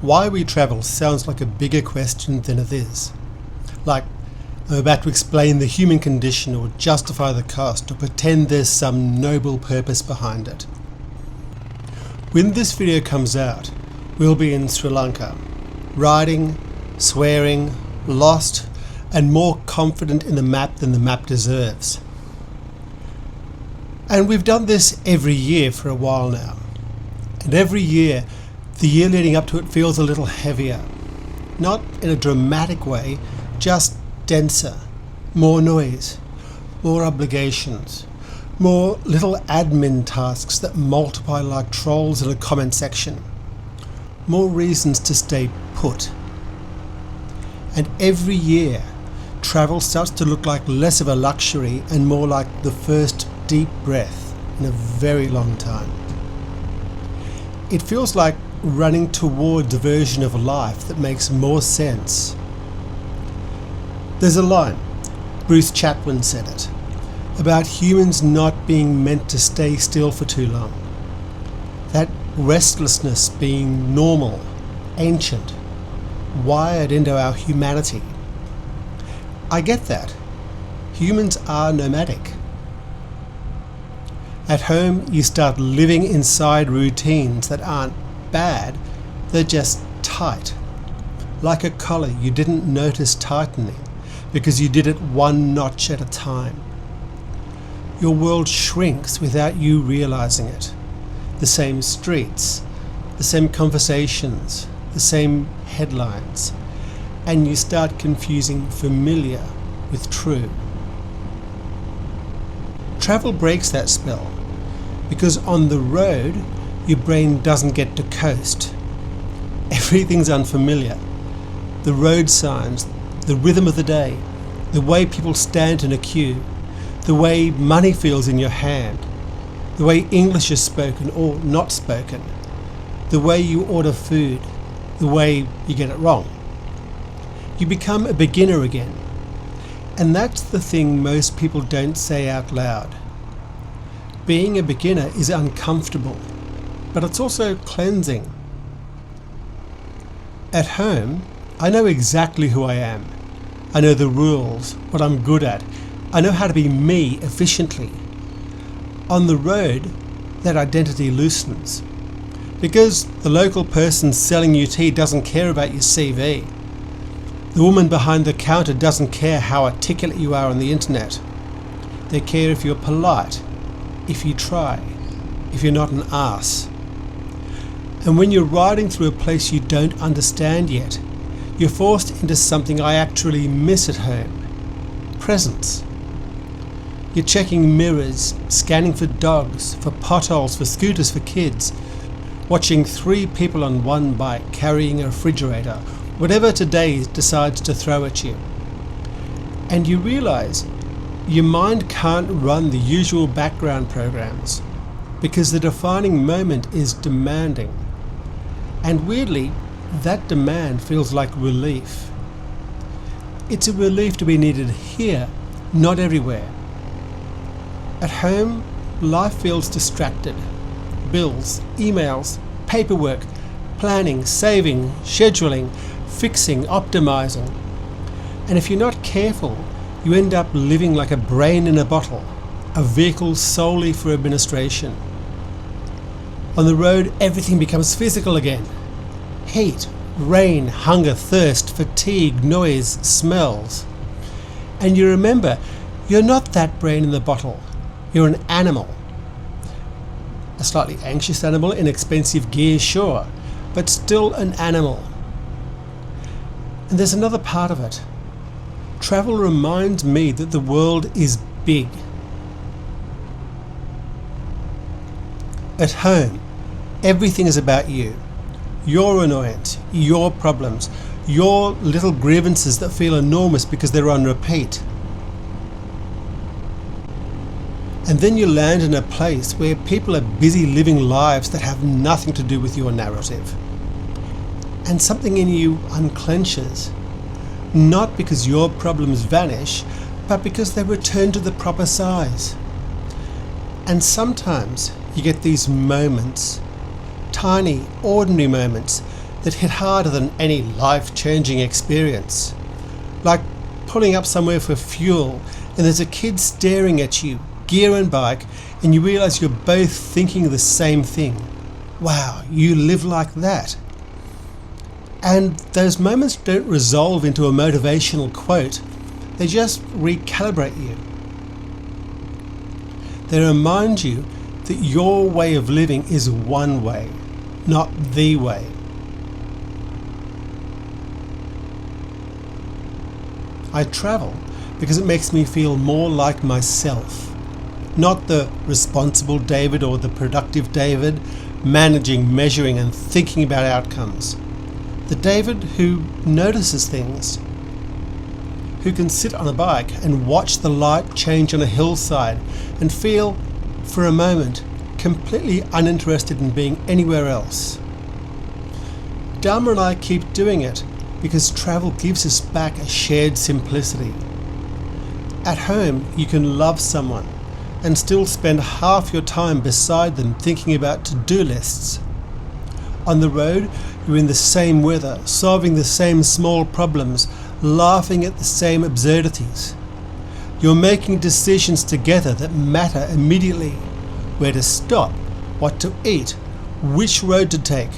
Why we travel sounds like a bigger question than it is. Like, I'm about to explain the human condition or justify the cost or pretend there's some noble purpose behind it. When this video comes out, we'll be in Sri Lanka, riding, swearing, lost, and more confident in the map than the map deserves. And we've done this every year for a while now. And every year, the year leading up to it feels a little heavier. Not in a dramatic way, just denser. More noise, more obligations, more little admin tasks that multiply like trolls in a comment section. More reasons to stay put. And every year, travel starts to look like less of a luxury and more like the first deep breath in a very long time. It feels like running towards a version of life that makes more sense. There's a line, Bruce Chatwin said it, about humans not being meant to stay still for too long. That restlessness being normal, ancient, wired into our humanity. I get that. Humans are nomadic. At home, you start living inside routines that aren't bad, they're just tight. Like a collar you didn't notice tightening because you did it one notch at a time. Your world shrinks without you realizing it. The same streets, the same conversations, the same headlines, and you start confusing familiar with true. Travel breaks that spell, because on the road, your brain doesn't get to coast. Everything's unfamiliar. The road signs, the rhythm of the day, the way people stand in a queue, the way money feels in your hand, the way English is spoken or not spoken, the way you order food, the way you get it wrong. You become a beginner again. And that's the thing most people don't say out loud. Being a beginner is uncomfortable, but it's also cleansing. At home, I know exactly who I am. I know the rules, what I'm good at. I know how to be me efficiently. On the road, that identity loosens. Because the local person selling you tea doesn't care about your CV. The woman behind the counter doesn't care how articulate you are on the internet. They care if you're polite, if you try, if you're not an arse. And when you're riding through a place you don't understand yet, you're forced into something I actually miss at home. Presence. You're checking mirrors, scanning for dogs, for potholes, for scooters for kids, watching 3 people on one bike carrying a refrigerator, whatever today decides to throw at you. And you realize your mind can't run the usual background programs because the defining moment is demanding. And weirdly, that demand feels like relief. It's a relief to be needed here, not everywhere. At home, life feels distracted. Bills, emails, paperwork, planning, saving, scheduling, fixing, optimizing. And if you're not careful, you end up living like a brain in a bottle, a vehicle solely for administration. On the road, everything becomes physical again. Heat, rain, hunger, thirst, fatigue, noise, smells. And you remember, you're not that brain in the bottle. You're an animal. A slightly anxious animal in expensive gear, sure, but still an animal. And there's another part of it. Travel reminds me that the world is big. At home, everything is about you. Your annoyance, your problems, your little grievances that feel enormous because they're on repeat. And then you land in a place where people are busy living lives that have nothing to do with your narrative. And something in you unclenches. Not because your problems vanish, but because they return to the proper size. And sometimes you get these moments, tiny, ordinary moments, that hit harder than any life-changing experience. Like pulling up somewhere for fuel and there's a kid staring at you, gear and bike, and you realise you're both thinking the same thing. Wow, you live like that. And those moments don't resolve into a motivational quote, they just recalibrate you. They remind you that your way of living is one way, not the way. I travel because it makes me feel more like myself, not the responsible David or the productive David, managing, measuring and thinking about outcomes. The David who notices things, who can sit on a bike and watch the light change on a hillside and feel, for a moment, completely uninterested in being anywhere else. Dharma and I keep doing it because travel gives us back a shared simplicity. At home, you can love someone and still spend half your time beside them thinking about to-do lists. On the road, you're in the same weather, solving the same small problems, laughing at the same absurdities. You're making decisions together that matter immediately. Where to stop, what to eat, which road to take,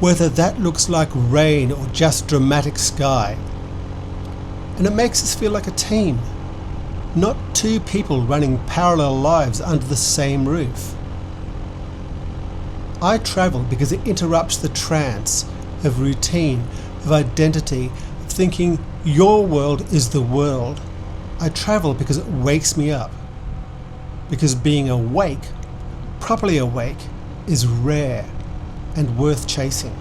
whether that looks like rain or just dramatic sky. And it makes us feel like a team, not two people running parallel lives under the same roof. I travel because it interrupts the trance of routine, of identity, of thinking your world is the world. I travel because it wakes me up. Because being awake, properly awake, is rare and worth chasing.